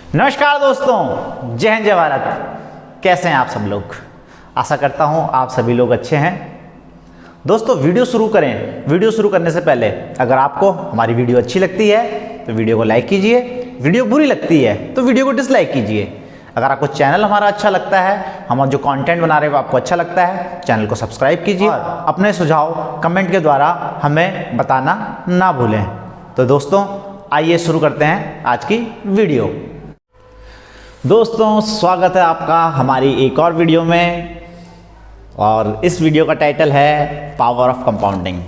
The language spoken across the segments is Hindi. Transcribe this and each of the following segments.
नमस्कार दोस्तों, जय हिंद जय भारत। कैसे हैं आप सब लोग? आशा करता हूं आप सभी लोग अच्छे हैं। दोस्तों वीडियो शुरू करें। वीडियो शुरू करने से पहले अगर आपको हमारी वीडियो अच्छी लगती है तो वीडियो को लाइक कीजिए, वीडियो बुरी लगती है तो वीडियो को डिसलाइक कीजिए। अगर आपको चैनल हमारा अच्छा लगता है, हम जो कंटेंट बना रहे हैं वो आपको अच्छा लगता है, चैनल को सब्सक्राइब कीजिए और अपने सुझाव कमेंट के द्वारा हमें बताना ना भूलें। तो दोस्तों आइए शुरू करते हैं आज की वीडियो। दोस्तों स्वागत है आपका हमारी एक और वीडियो में, और इस वीडियो का टाइटल है पावर ऑफ कंपाउंडिंग।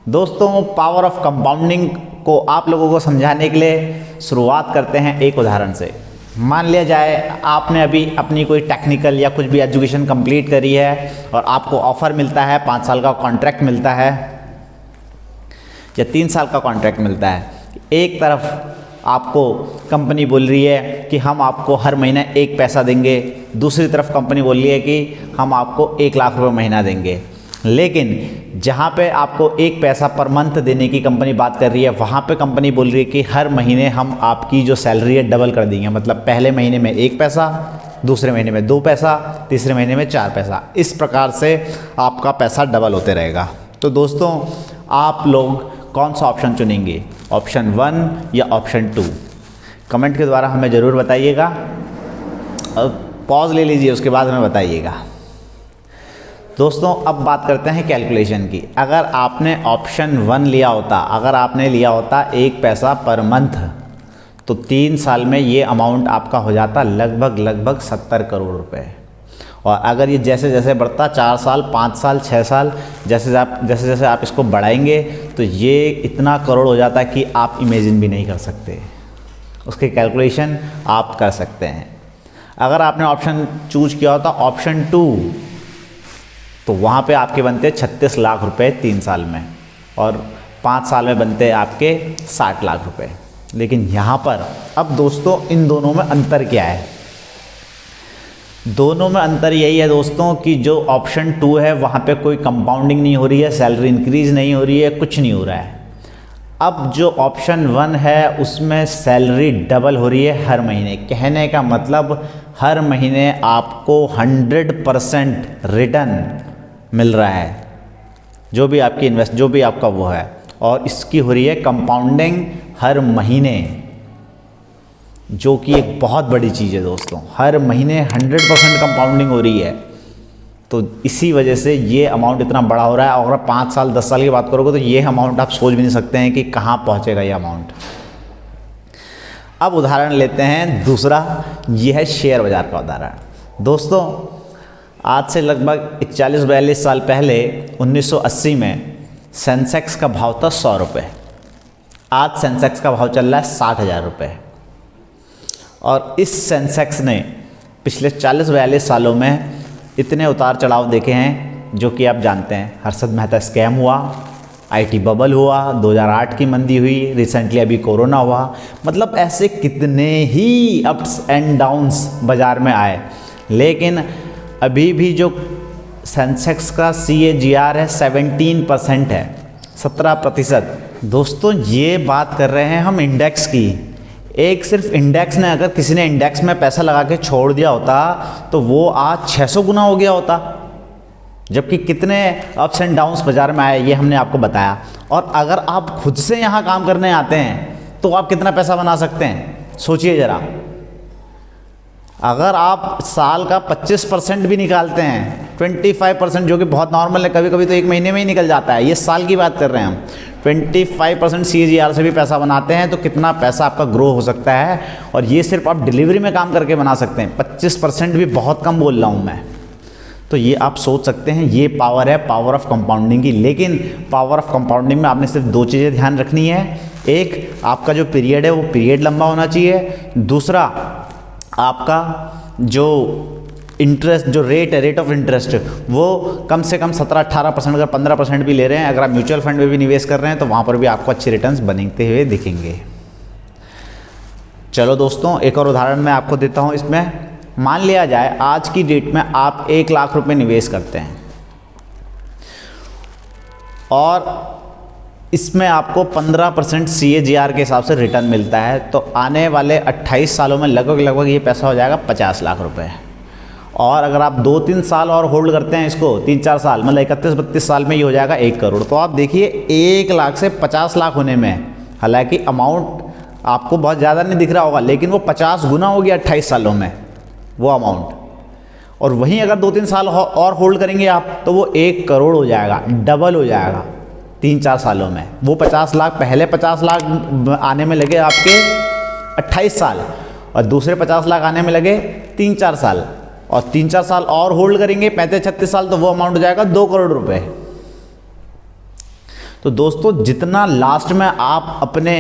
दोस्तों पावर ऑफ कंपाउंडिंग को आप लोगों को समझाने के लिए शुरुआत करते हैं एक उदाहरण से। मान लिया जाए आपने अभी अपनी कोई टेक्निकल या कुछ भी एजुकेशन कंप्लीट करी है और आपको ऑफ़र मिलता है, 5 साल का कॉन्ट्रैक्ट मिलता है या 3 साल का कॉन्ट्रैक्ट मिलता है। एक तरफ आपको कंपनी बोल रही है कि हम आपको हर महीने 1 पैसा देंगे, दूसरी तरफ कंपनी बोल रही है कि हम आपको 1 लाख रुपए महीना देंगे। लेकिन जहाँ पे आपको 1 पैसा पर मंथ देने की कंपनी बात कर रही है, वहाँ पे कंपनी बोल रही है कि हर महीने हम आपकी जो सैलरी है डबल कर देंगे। मतलब पहले महीने में 1 पैसा, दूसरे महीने में 2 पैसा, तीसरे महीने में 4 पैसा। इस प्रकार से आपका पैसा डबल होते रहेगा। तो दोस्तों आप लोग कौन सा ऑप्शन चुनेंगे, ऑप्शन 1 या ऑप्शन 2? कमेंट के द्वारा हमें ज़रूर बताइएगा। अब पॉज ले लीजिए, उसके बाद हमें बताइएगा। दोस्तों अब बात करते हैं कैलकुलेशन की। अगर आपने ऑप्शन 1 लिया होता, अगर आपने लिया होता 1 पैसा पर मंथ, तो 3 साल में ये अमाउंट आपका हो जाता लगभग 70 करोड़ रुपए। और अगर ये जैसे जैसे बढ़ता 4 साल, 5 साल, 6 साल, जैसे जैसे आप इसको बढ़ाएंगे तो ये इतना करोड़ हो जाता है कि आप इमेजिन भी नहीं कर सकते। उसके कैलकुलेशन आप कर सकते हैं। अगर आपने ऑप्शन चूज किया होता ऑप्शन 2, तो वहाँ पे आपके बनते 36 लाख रुपए 3 साल में, और 5 साल में बनते आपके 60 लाख रुपए। लेकिन यहाँ पर अब दोस्तों इन दोनों में अंतर क्या है? दोनों में अंतर यही है दोस्तों कि जो ऑप्शन 2 है वहाँ पे कोई कंपाउंडिंग नहीं हो रही है, सैलरी इंक्रीज नहीं हो रही है, कुछ नहीं हो रहा है। अब जो ऑप्शन 1 है उसमें सैलरी डबल हो रही है हर महीने। कहने का मतलब हर महीने आपको 100% रिटर्न मिल रहा है, जो भी आपकी जो भी आपका वो है, और इसकी हो रही है कंपाउंडिंग हर महीने, जो कि एक बहुत बड़ी चीज़ है दोस्तों। हर महीने 100% कंपाउंडिंग हो रही है, तो इसी वजह से ये अमाउंट इतना बड़ा हो रहा है। और अगर 5 साल 10 साल की बात करोगे तो ये अमाउंट आप सोच भी नहीं सकते हैं कि कहाँ पहुँचेगा ये अमाउंट। अब उदाहरण लेते हैं दूसरा, ये है शेयर बाज़ार का उदाहरण। दोस्तों आज से लगभग 41-42 साल पहले 1980 में सेंसेक्स का भाव था 100 रुपये। आज सेंसेक्स का भाव चल रहा है 60,000 रुपये। और इस सेंसेक्स ने पिछले 40-42 सालों में इतने उतार चढ़ाव देखे हैं जो कि आप जानते हैं। हर्षद मेहता स्कैम हुआ, आईटी बबल हुआ, 2008 की मंदी हुई, रिसेंटली अभी कोरोना हुआ। मतलब ऐसे कितने ही अप्स एंड डाउन्स बाज़ार में आए, लेकिन अभी भी जो सेंसेक्स का CAGR है 17% है, 17%। दोस्तों ये बात कर रहे हैं हम इंडेक्स की। एक सिर्फ इंडेक्स ने, अगर किसी ने इंडेक्स में पैसा लगा के छोड़ दिया होता तो वो आज 600 गुना हो गया होता। जबकि कितने अप्स एंड डाउन्स बाज़ार में आए ये हमने आपको बताया। और अगर आप खुद से यहाँ काम करने आते हैं तो आप कितना पैसा बना सकते हैं, सोचिए ज़रा। अगर आप साल का 25% भी निकालते हैं, 25%, जो कि बहुत नॉर्मल है, कभी कभी तो 1 महीने में ही निकल जाता है, ये साल की बात कर रहे हैं हम, 25% CAGR से भी पैसा बनाते हैं तो कितना पैसा आपका ग्रो हो सकता है। और ये सिर्फ आप डिलीवरी में काम करके बना सकते हैं। 25% भी बहुत कम बोल रहा हूँ मैं। तो ये आप सोच सकते हैं, ये पावर है, पावर ऑफ कंपाउंडिंग की। लेकिन पावर ऑफ कंपाउंडिंग में आपने सिर्फ 2 चीज़ें ध्यान रखनी है। एक, आपका जो पीरियड है वो पीरियड लंबा होना चाहिए। दूसरा, आपका जो इंटरेस्ट, जो रेट ऑफ इंटरेस्ट, वो कम से कम 17-18%, अगर 15% भी ले रहे हैं, अगर आप म्यूचुअल फंड में भी निवेश कर रहे हैं तो वहाँ पर भी आपको अच्छे रिटर्न्स बनते हुए दिखेंगे। चलो दोस्तों एक और उदाहरण मैं आपको देता हूँ। इसमें मान लिया जाए आज की डेट में आप 1 लाख रुपए निवेश करते हैं और इसमें आपको 15% CAGR के हिसाब से रिटर्न मिलता है। तो आने वाले 28 सालों में लगभग ये पैसा हो जाएगा 50 लाख रुपए। और अगर आप 2-3 साल और होल्ड करते हैं इसको, 3-4 साल, मतलब 31-32 साल में ये हो जाएगा 1 करोड़। तो आप देखिए 1 लाख से 50 लाख होने में, हालांकि अमाउंट आपको बहुत ज़्यादा नहीं दिख रहा होगा, लेकिन वो 50 गुना हो गया 28 सालों में वो अमाउंट। और वहीं अगर 2-3 साल और होल्ड करेंगे आप, तो वो 1 करोड़ हो जाएगा, डबल हो जाएगा 3-4 सालों में। वो 50 लाख, पहले 50 लाख आने में लगे आपके 28 साल, और दूसरे 50 लाख आने में लगे 3-4 साल, और 3-4 साल और होल्ड करेंगे 35-36 साल, तो वो अमाउंट हो जाएगा 2 करोड़ रुपए। तो दोस्तों जितना लास्ट में आप अपने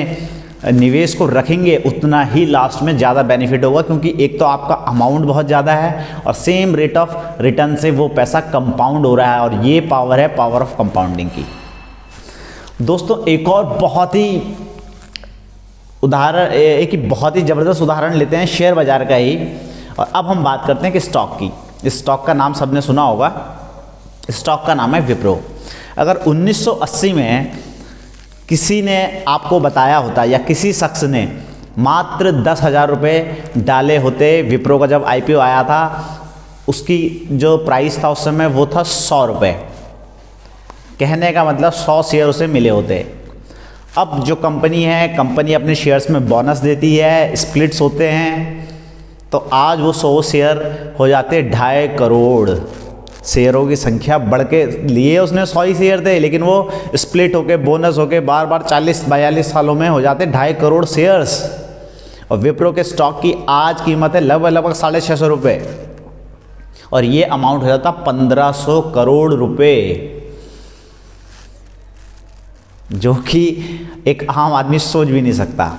निवेश को रखेंगे उतना ही लास्ट में ज़्यादा बेनिफिट होगा, क्योंकि एक तो आपका अमाउंट बहुत ज़्यादा है और सेम रेट ऑफ रिटर्न से वो पैसा कंपाउंड हो रहा है। और ये पावर है पावर ऑफ कंपाउंडिंग की। दोस्तों एक और बहुत ही उदाहरण, एक बहुत ही ज़बरदस्त उदाहरण लेते हैं शेयर बाज़ार का ही। और अब हम बात करते हैं कि स्टॉक की। इस स्टॉक का नाम सबने सुना होगा, स्टॉक का नाम है विप्रो। अगर 1980 में किसी ने आपको बताया होता या किसी शख्स ने मात्र 10,000 रुपये डाले होते, विप्रो का जब IPO आया था उसकी जो प्राइस था उस समय वो था 100 रुपये, कहने का मतलब 100 शेयर उसे मिले होते। अब जो कंपनी है, कंपनी अपने शेयर्स में बोनस देती है, स्प्लिट्स होते हैं, तो आज वो 100 शेयर हो जाते 2.5 करोड़। शेयरों की संख्या बढ़ के लिए उसने 100 ही शेयर थे, लेकिन वो स्प्लिट होके, बोनस होके बार 40-42 सालों में हो जाते 2.5 करोड़ शेयर्स। और विप्रो के स्टॉक की आज कीमत है लगभग 650 रुपये, और ये अमाउंट हो जाता 1500 करोड़ रुपए, जो कि एक आम आदमी सोच भी नहीं सकता।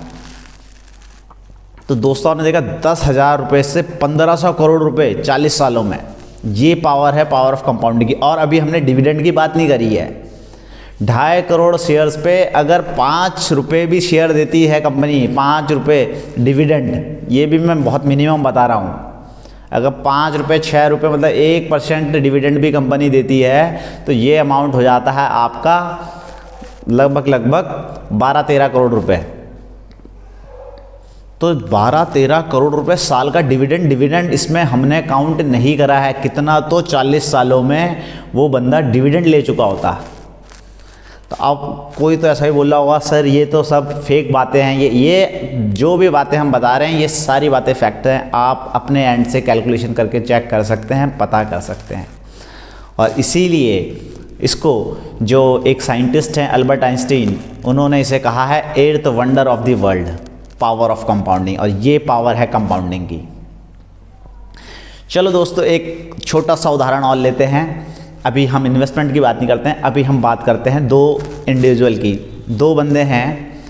तो दोस्तों आपने देखा 10,000 रुपये से 1500 करोड़ रुपए 40 सालों में। ये पावर है पावर ऑफ कंपाउंडिंग की। और अभी हमने डिविडेंड की बात नहीं करी है। 2.5 करोड़ शेयर्स पे अगर 5 रुपये भी शेयर देती है कंपनी, 5 रुपये डिविडेंड, ये भी मैं बहुत मिनिमम बता रहा हूँ। अगर 5 रुपये 6 रुपये मतलब 1% डिविडेंड भी कंपनी देती है, तो ये अमाउंट हो जाता है आपका लगभग 12-13 करोड़ रुपए। तो 12-13 करोड़ रुपए साल का डिविडेंड इसमें हमने काउंट नहीं करा है कितना, तो 40 सालों में वो बंदा डिविडेंड ले चुका होता। तो अब कोई तो ऐसा ही बोल रहा होगा, सर ये तो सब फेक बातें हैं, ये जो भी बातें हम बता रहे हैं ये सारी बातें फैक्ट हैं। आप अपने एंड से कैलकुलेशन करके चेक कर सकते हैं, पता कर सकते हैं। और इसीलिए इसको जो एक साइंटिस्ट हैं अल्बर्ट आइंस्टीन, उन्होंने इसे कहा है 8th wonder of the world, power of compounding. और ये पावर है कंपाउंडिंग की। चलो दोस्तों एक छोटा सा उदाहरण और लेते हैं। अभी हम इन्वेस्टमेंट की बात नहीं करते हैं, अभी हम बात करते हैं 2 इंडिविजुअल की। 2 बंदे हैं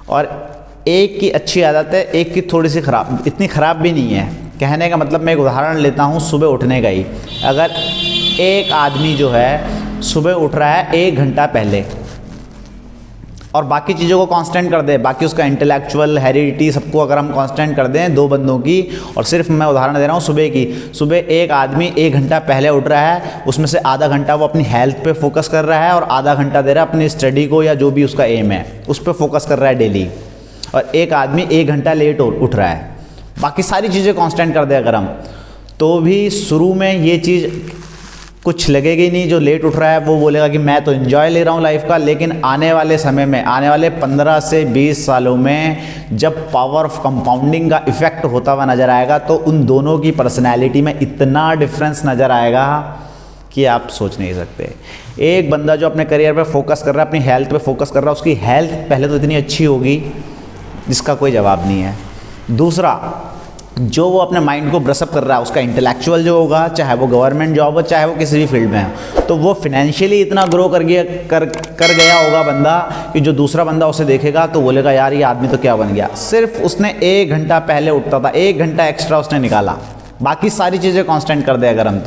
और एक की अच्छी आदत है, एक की थोड़ी सी ख़राब, इतनी ख़राब भी नहीं है। कहने का मतलब मैं एक उदाहरण लेता हूँ सुबह उठने का ही। अगर एक आदमी जो है सुबह उठ रहा है 1 घंटा पहले और बाकी चीज़ों को कांस्टेंट कर दें, बाकी उसका इंटेलेक्चुअल, हेरिडिटी, सबको अगर हम कांस्टेंट कर दें 2 बंदों की, और सिर्फ मैं उदाहरण दे रहा हूँ सुबह की। सुबह एक आदमी 1 घंटा पहले उठ रहा है, उसमें से आधा घंटा वो अपनी हेल्थ पे फोकस कर रहा है और आधा घंटा दे रहा है अपनी स्टडी को या जो भी उसका एम है उस पर फोकस कर रहा है डेली। और एक आदमी 1 घंटा लेट उठ रहा है। बाकी सारी चीज़ें कांस्टेंट कर दें अगर हम, तो भी शुरू में ये चीज़ कुछ लगेगी नहीं। जो लेट उठ रहा है वो बोलेगा कि मैं तो एंजॉय ले रहा हूँ लाइफ का, लेकिन आने वाले समय में, आने वाले 15 से 20 सालों में जब पावर ऑफ कंपाउंडिंग का इफेक्ट होता हुआ नज़र आएगा, तो उन दोनों की पर्सनैलिटी में इतना डिफरेंस नज़र आएगा कि आप सोच नहीं सकते। एक बंदा जो अपने करियर पे फोकस कर रहा है, अपनी हेल्थ पे फोकस कर रहा है, उसकी हेल्थ पहले तो इतनी अच्छी होगी जिसका कोई जवाब नहीं है। दूसरा, जो वो अपने माइंड को ब्रशअप कर रहा है, उसका इंटेलेक्चुअल जो होगा, चाहे वो गवर्नमेंट जॉब हो, चाहे वो किसी भी फील्ड में हो, तो वो फिनेंशियली इतना ग्रो कर गया होगा बंदा कि जो दूसरा बंदा उसे देखेगा तो बोलेगा यार ये आदमी तो क्या बन गया। सिर्फ उसने 1 घंटा पहले उठता था, 1 घंटा एक्स्ट्रा उसने निकाला, बाकी सारी चीज़ें कांस्टेंट कर दे अगर हम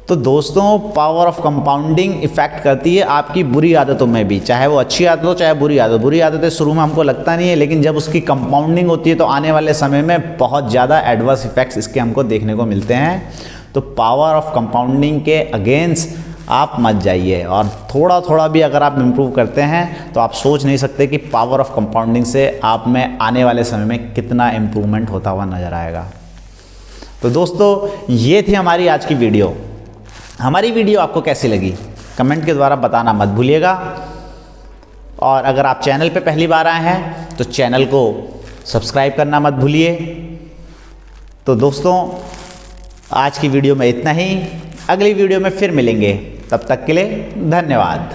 तो दोस्तों पावर ऑफ कंपाउंडिंग इफेक्ट करती है आपकी बुरी आदतों में भी, चाहे वो अच्छी आदत हो चाहे बुरी आदत। बुरी आदतें शुरू में हमको लगता नहीं है, लेकिन जब उसकी कंपाउंडिंग होती है तो आने वाले समय में बहुत ज़्यादा एडवर्स इफेक्ट्स इसके हमको देखने को मिलते हैं। तो पावर ऑफ कंपाउंडिंग के अगेंस्ट आप मत जाइए। और थोड़ा थोड़ा भी अगर आप इम्प्रूव करते हैं तो आप सोच नहीं सकते कि पावर ऑफ कंपाउंडिंग से आप में आने वाले समय में कितना इम्प्रूवमेंट होता हुआ नज़र आएगा। तो दोस्तों ये थी हमारी आज की वीडियो। हमारी वीडियो आपको कैसी लगी कमेंट के द्वारा बताना मत भूलिएगा। और अगर आप चैनल पे पहली बार आए हैं तो चैनल को सब्सक्राइब करना मत भूलिए। तो दोस्तों आज की वीडियो में इतना ही, अगली वीडियो में फिर मिलेंगे, तब तक के लिए धन्यवाद।